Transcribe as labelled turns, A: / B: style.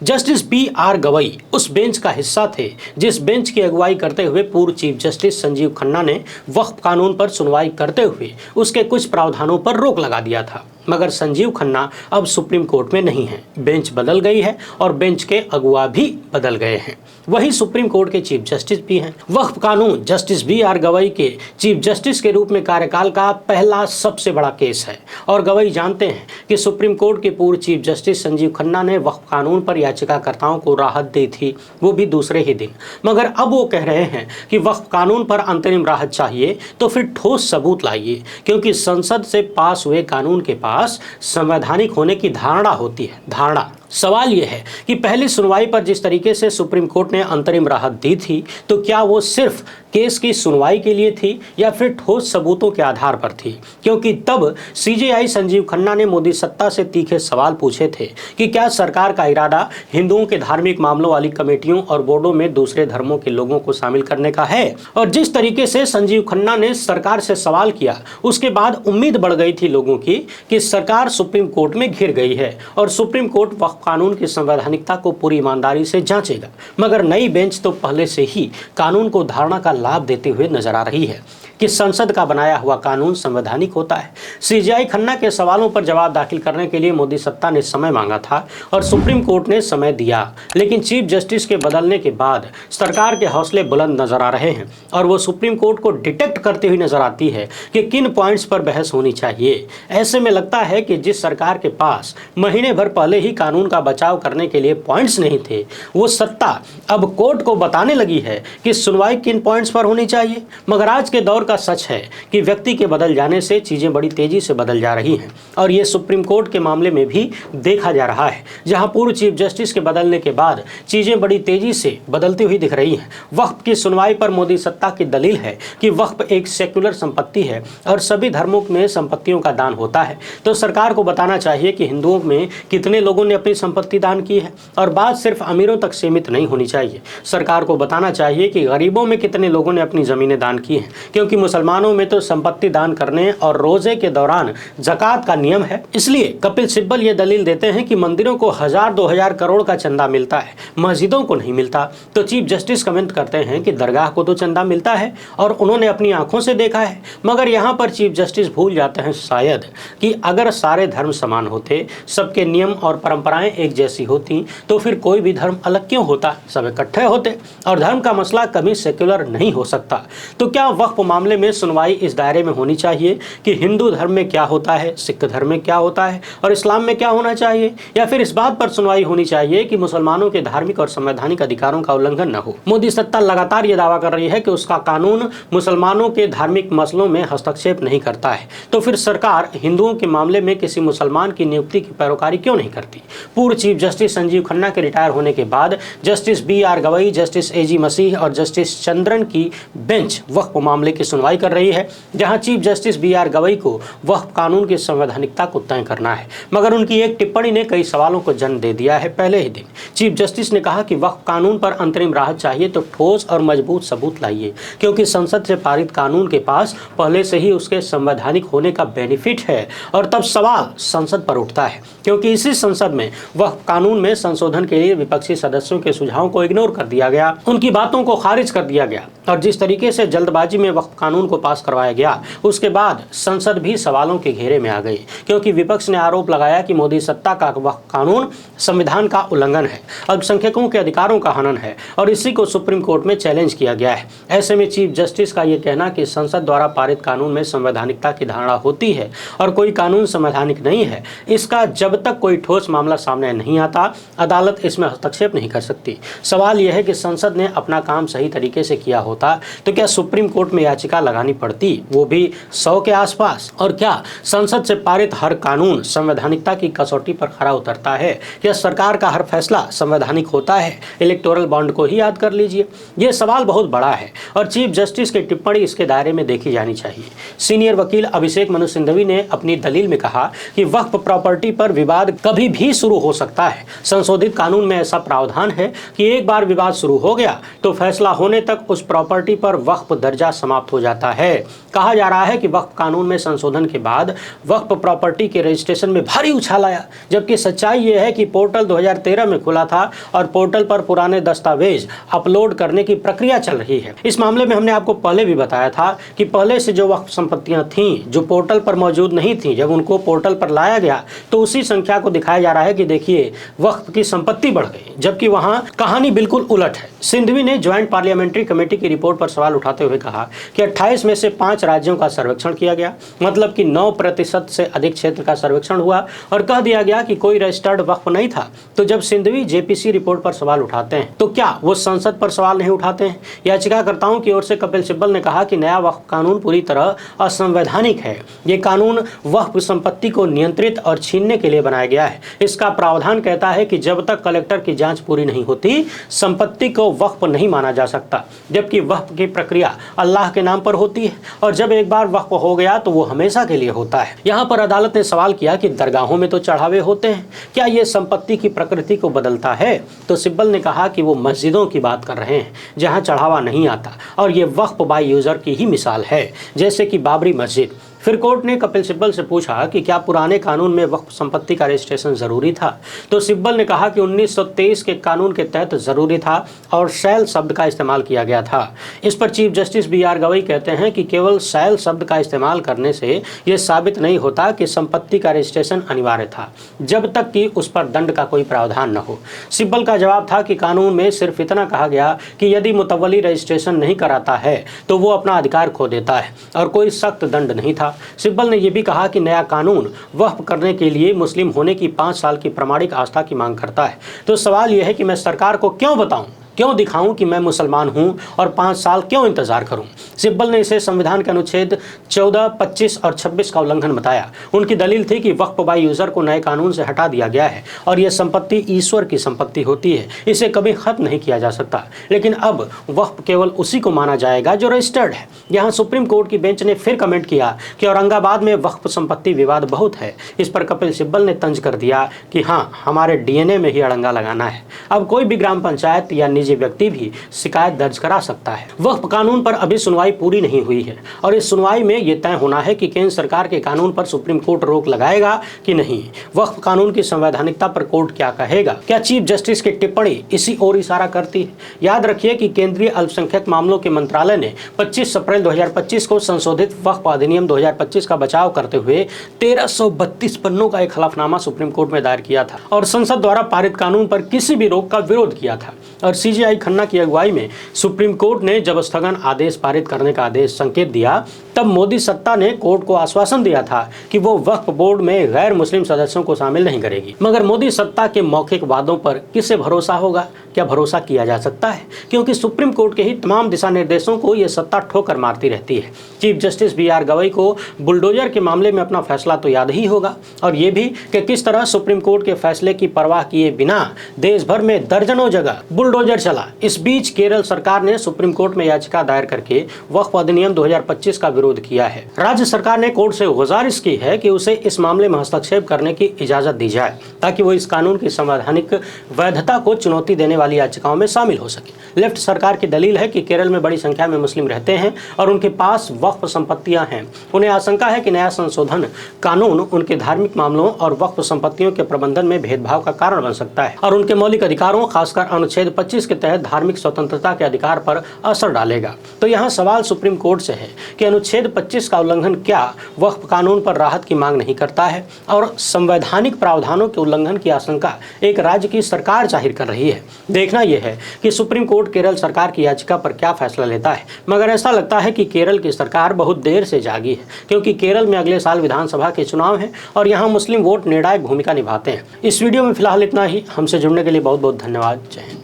A: Justice B R Gavai उस bench का हिस्सा थे जिस बेंच की अगुवाई करते हुए पूर्व चीफ जस्टिस संजीव खन्ना ने वक्फ कानून पर सुनवाई करते हुए उसके कुछ प्रावधानों पर रोक लगा दिया था। मगर संजीव खन्ना अब सुप्रीम कोर्ट में नहीं है। बेंच बदल गई है और बेंच के अगुवा भी बदल गए हैं। वही सुप्रीम कोर्ट के चीफ जस्टिस भी हैं। वक्फ कानून जस्टिस बी आर गवई के चीफ जस्टिस के रूप में कार्यकाल का पहला सबसे बड़ा केस है और गवई जानते हैं कि सुप्रीम कोर्ट के पूर्व चीफ जस्टिस संजीव खन्ना ने वक्फ कानून पर याचिकाकर्ताओं को राहत दी थी, वो भी दूसरे ही दिन। मगर अब वो कह रहे हैं कि वक्फ कानून पर अंतरिम राहत चाहिए तो फिर ठोस सबूत लाइए, क्योंकि संसद से पास हुए कानून के पास संवैधानिक होने की धारणा होती है। धारणा सवाल यह है कि पहली सुनवाई पर जिस तरीके से सुप्रीम कोर्ट ने अंतरिम राहत दी थी तो क्या वो सिर्फ केस की सुनवाई के लिए थी या फिर ठोस सबूतों के आधार पर थी? क्योंकि तब सीजेआई संजीव खन्ना ने मोदी सत्ता से तीखे सवाल पूछे थे कि क्या सरकार का इरादा हिंदुओं के धार्मिक मामलों वाली कमेटियों और बोर्डों में दूसरे धर्मों के लोगों को शामिल करने का है। और जिस तरीके से संजीव खन्ना ने सरकार से सवाल किया उसके बाद उम्मीद बढ़ गई थी लोगों की कि सरकार सुप्रीम कोर्ट में घिर गई है और सुप्रीम कोर्ट वक्फ कानून की संवैधानिकता को पूरी ईमानदारी से जांचेगा। मगर नई बेंच तो पहले से ही कानून को धारणा का लाभ देते हुए नजर आ रही है कि संसद का बनाया हुआ कानून संवैधानिक होता है। सीजेआई खन्ना के सवालों पर जवाब दाखिल करने के लिए मोदी सत्ता ने समय मांगा था और सुप्रीम कोर्ट ने समय दिया, लेकिन चीफ जस्टिस के बदलने के बाद सरकार के हौसले बुलंद नजर आ रहे हैं और वो सुप्रीम कोर्ट को डिटेक्ट करती हुई नजर आती है कि किन पॉइंट्स पर बहस होनी चाहिए। ऐसे में लगता है कि जिस सरकार के पास महीने भर पहले ही कानून का बचाव करने के लिए पॉइंट्स नहीं थे, वो सत्ता अब कोर्ट को बताने लगी है कि सुनवाई किन पॉइंट्स पर होनी चाहिए। मगर आज के दौर का सच है कि व्यक्ति के बदल जाने से चीजें बड़ी तेजी से बदल जा रही हैं और ये सुप्रीम कोर्ट के मामले में भी देखा जा रहा है, जहां पूर्व चीफ जस्टिस के बदलने के बाद चीजें बड़ी तेजी से बदलती हुई दिख रही हैं। वक्फ की सुनवाई पर मोदी सत्ता की दलील है कि वक्फ एक सेक्युलर संपत्ति है और सभी धर्मों में संपत्तियों का दान होता है, तो सरकार को बताना चाहिए कि हिंदुओं में कितने लोगों ने अपनी संपत्ति दान की है और बात सिर्फ अमीरों तक सीमित नहीं होनी चाहिए। सरकार को बताना चाहिए कि गरीबों में कितने लोगों ने अपनी जमीनें दान की हैं, क्योंकि मुसलमानों में तो संपत्ति दान करने और रोजे के दौरान ज़कात का नियम है। इसलिए कपिल सिब्बल ये दलील देते हैं कि मंदिरों को 1000-2000 करोड़ का चंदा मिलता है, मस्जिदों को नहीं मिलता। तो चीफ जस्टिस कमेंट करते हैं कि दरगाह को तो चंदा मिलता है और उन्होंने अपनी आंखों से देखा है। मगर यहाँ पर चीफ जस्टिस भूल जाते हैं शायद कि अगर सारे धर्म समान होते, सबके नियम और परंपराएं एक जैसी होती, तो फिर कोई भी धर्म अलग क्यों होता, सब इकट्ठे होते और धर्म का मसला कभी सेक्युलर नहीं हो सकता। तो क्या वक्फ मामले में सुनवाई इस दायरे में होनी चाहिए कि हिंदू धर्म में क्या होता है, सिख धर्म में क्या होता है और इस्लाम में क्या होना चाहिए, या फिर इस बात पर सुनवाई होनी चाहिए कि मुसलमानों के धार्मिक और संवैधानिक अधिकारों का उल्लंघन न हो? मोदी सत्ता लगातार ये दावा कर रही है कि उसका कानून मुसलमानों के धार्मिक मसलों में हस्तक्षेप नहीं करता है, तो फिर सरकार हिंदुओं के मामले में किसी मुसलमान की नियुक्ति की पैरोकारी क्यों नहीं करती? पूर्व चीफ जस्टिस संजीव खन्ना के रिटायर होने के बाद justice B R Gavai, justice A G Masih और जस्टिस चंद्रन की बेंच वक्फ मामले की सुनवाई कर रही है, जहां chief justice B R Gavai को वक्फ कानून की संवैधानिकता को तय करना है। मगर उनकी एक टिप्पणी ने कई सवालों को जन्म दे दिया है। पहले ही दिन चीफ जस्टिस ने कहा कि वक्फ कानून पर अंतरिम राहत चाहिए तो ठोस और मजबूत सबूत लाइए, क्योंकि संसद से पारित कानून के पास पहले से ही उसके संवैधानिक होने का बेनिफिट है। और तब सवाल संसद पर उठता है, क्योंकि इसी संसद में वक्फ कानून में संशोधन के लिए विपक्षी सदस्यों के सुझावों को इग्नोर कर दिया गया, उनकी बातों को खारिज कर दिया गया और जिस तरीके से जल्दबाजी में वक्फ कानून को पास करवाया गया, उसके बाद संसद भी सवालों के घेरे में आ गई, क्योंकि विपक्ष ने आरोप लगाया कि मोदी सत्ता का वक्फ कानून संविधान का उल्लंघन है, अल्पसंख्यकों के अधिकारों का हनन है और इसी को सुप्रीम कोर्ट में चैलेंज किया गया है। ऐसे में चीफ जस्टिस का यह कहना कि संसद द्वारा पारित कानून में संवैधानिकता की धारणा होती है और कोई कानून संवैधानिक नहीं है, इसका जब तक कोई ठोस मामला सामने नहीं आता, अदालत इसमें हस्तक्षेप नहीं कर सकती। सवाल यह है कि संसद ने अपना काम सही तरीके से किया होता तो क्या सुप्रीम कोर्ट में याचिका लगानी पड़ती, वो भी 100 के आसपास? और क्या संसद से पारित हर कानून संवैधानिकता की कसौटी पर खरा उतरता है? क्या सरकार का हर फैसला संवैधानिक होता है? इलेक्टोरल बॉन्ड को ही याद कर लीजिए। यह सवाल बहुत बड़ा है और चीफ जस्टिस की टिप्पणी इसके दायरे में देखी जानी चाहिए। सीनियर वकील अभिषेक मनु सिंघवी ने अपनी दलील में कहा कि वक्फ प्रॉपर्टी पर विवाद कभी भी शुरू हो सकता है। संशोधित कानून में ऐसा प्रावधान है कि एक बार विवाद शुरू हो गया तो फैसला होने तक उस प्रॉपर्टी पर वक्फ दर्जा समाप्त हो जाता है। कहा जा रहा है कि वक्फ कानून में संशोधन के बाद वक्फ प्रॉपर्टी के रजिस्ट्रेशन में भारी उछाल आया, जबकि सच्चाई ये है कि पोर्टल 2013 में खुला था और पोर्टल पर पुराने दस्तावेज अपलोड करने की प्रक्रिया चल रही है। इस मामले में हमने आपको पहले भी बताया था कि पहले से जो वक्फ संपत्तियां थीं जो पोर्टल पर मौजूद नहीं थीं, जब उनको पोर्टल पर लाया गया तो उसी संख्या को दिखाया जा रहा है कि देखिए वक्फ की संपत्ति बढ़ गई, जबकि वहां कहानी बिल्कुल उलट है। सिंधवी ने ज्वाइंट पार्लियामेंट्री कमेटी की रिपोर्ट पर सवाल उठाते हुए कहा कि 28 में से 5 राज्यों का सर्वेक्षण किया गया, मतलब कि 9% से अधिक क्षेत्र का सर्वेक्षण हुआ और कह दिया गया कि कोई रजिस्टर्ड वक्फ नहीं था। तो जब सिंधवी जेपीसी रिपोर्ट पर सवाल उठाते हैं तो क्या वो संसद पर सवाल नहीं उठाते हैं? याचिकाकर्ताओं की ओर से कपिल सिब्बल ने कहा कि नया वक्फ कानून पूरी तरह असंवैधानिक है। ये कानून वक्फ संपत्ति को नियंत्रित और छीनने के लिए बनाया गया है। इसका प्रावधान कहता है कि जब तक कलेक्टर की जांच पूरी नहीं होती संपत्ति को वक्फ नहीं माना जा सकता, जबकि वक्फ की प्रक्रिया अल्लाह के नाम पर होती है और जब एक बार वक्फ हो गया तो वो हमेशा के लिए होता है। यहाँ पर अदालत ने सवाल किया कि दरगाहों में तो चढ़ावे होते हैं, क्या ये संपत्ति की प्रकृति को बदलता है? तो सिब्बल ने कहा कि वो मस्जिदों की बात कर रहे हैं जहाँ चढ़ावा नहीं आता और ये वक्फ बाय यूजर की ही मिसाल है, जैसे कि बाबरी मस्जिद। फिर कोर्ट ने कपिल सिब्बल से पूछा कि क्या पुराने कानून में वक्फ संपत्ति का रजिस्ट्रेशन जरूरी था? तो सिब्बल ने कहा कि 1923 के कानून के तहत जरूरी था और शैल शब्द का इस्तेमाल किया गया था। इस पर चीफ जस्टिस BR गवई कहते हैं कि केवल शैल शब्द का इस्तेमाल करने से यह साबित नहीं होता कि संपत्ति का रजिस्ट्रेशन अनिवार्य था, जब तक कि उस पर दंड का कोई प्रावधान न हो। सिब्बल का जवाब था कि कानून में सिर्फ इतना कहा गया कि यदि मुतवली रजिस्ट्रेशन नहीं कराता है तो वो अपना अधिकार खो देता है और कोई सख्त दंड नहीं था। सिब्बल ने यह भी कहा कि नया कानून वक्फ करने के लिए मुस्लिम होने की 5 साल की प्रमाणिक आस्था की मांग करता है। तो सवाल यह है कि मैं सरकार को क्यों बताऊं, क्यों दिखाऊं कि मैं मुसलमान हूं और 5 साल क्यों इंतजार करूं? सिब्बल ने इसे संविधान के अनुच्छेद 14, 25 और 26 का उल्लंघन बताया। उनकी दलील थी कि वक्फ बाय यूजर को नए कानून से हटा दिया गया है और यह संपत्ति ईश्वर की संपत्ति होती है, इसे कभी खत्म नहीं किया जा सकता। लेकिन अब वक्फ केवल उसी को माना जाएगा जो रजिस्टर्ड है। यहाँ सुप्रीम कोर्ट की बेंच ने फिर कमेंट किया कि औरंगाबाद में वक्फ संपत्ति विवाद बहुत है। इस पर कपिल सिब्बल ने तंज कर दिया कि हाँ, हमारे DNA में ही अड़ंगा लगाना है। अब कोई भी ग्राम पंचायत या निजी व्यक्ति भी शिकायत दर्ज करा सकता है। वक्फ कानून पर अभी सुनवाई पूरी नहीं हुई है और इस सुनवाई में यह तय होना है कि केंद्र सरकार के कानून पर सुप्रीम कोर्ट रोक लगाएगा कि नहीं। वक्फ कानून की संवैधानिकता पर कोर्ट क्या कहेगा? क्या चीफ जस्टिस की टिप्पणी इसी ओर इशारा करती है? याद रखिए कि केंद्रीय अल्पसंख्यक मामलों के मंत्रालय ने 25 अप्रैल 2025 को संशोधित वक्फ अधिनियम 2025 का बचाव करते हुए 1332 पन्नों का एक हलफनामा सुप्रीम कोर्ट में दायर किया था और संसद द्वारा पारित कानून पर किसी भी रोक का विरोध किया था। और CJI खन्ना की अगुवाई में सुप्रीम कोर्ट ने जब स्थगन आदेश पारित करने का आदेश संकेत दिया, तब मोदी सत्ता ने कोर्ट को आश्वासन दिया था कि वो वक्फ बोर्ड में गैर मुस्लिम सदस्यों को शामिल नहीं करेगी। मगर मोदी सत्ता के मौखिक वादों पर किससे भरोसा होगा? क्या भरोसा किया जा सकता है? क्योंकि सुप्रीम कोर्ट के ही तमाम दिशा निर्देशों को ये सत्ता ठोकर मारती रहती है। चीफ जस्टिस BR गवई को बुलडोजर के मामले में अपना फैसला तो याद ही होगा और ये भी कि किस तरह सुप्रीम कोर्ट के फैसले की परवाह किए बिना देश भर में दर्जनों जगह बुलडोजर चला। इस बीच केरल सरकार ने सुप्रीम कोर्ट में याचिका दायर करके वक्फ अधिनियम 2025 का विरोध किया है। राज्य सरकार ने कोर्ट से गुजारिश की है कि उसे इस मामले में हस्तक्षेप करने की इजाजत दी जाए ताकि वो इस कानून की संवैधानिक वैधता को चुनौती देने वाली याचिकाओं में शामिल हो सके। लेफ्ट सरकार की दलील है कि केरल में बड़ी संख्या में मुस्लिम रहते हैं और उनके पास वक्फ संपत्तियां हैं। उन्हें आशंका है कि नया संशोधन कानून उनके धार्मिक मामलों और वक्फ संपत्तियों के प्रबंधन में भेदभाव का कारण बन सकता है और उनके मौलिक अधिकारों, खासकर अनुच्छेद 25 के तहत धार्मिक स्वतंत्रता के अधिकार पर असर डालेगा। तो यहाँ सवाल सुप्रीम कोर्ट से है कि अनुच्छेद 25 का उल्लंघन क्या वक्फ कानून पर राहत की मांग नहीं करता है? और संवैधानिक प्रावधानों के उल्लंघन की आशंका एक राज्य की सरकार जाहिर कर रही है। देखना यह है कि सुप्रीम कोर्ट केरल सरकार की याचिका पर क्या फैसला लेता है। मगर ऐसा लगता है कि केरल की सरकार बहुत देर से जागी है, क्योंकि केरल में अगले साल विधानसभा के चुनाव हैं और यहाँ मुस्लिम वोट निर्णायक भूमिका निभाते हैं। इस वीडियो में फिलहाल इतना ही। हमसे जुड़ने के लिए बहुत बहुत धन्यवाद। जय हिंद।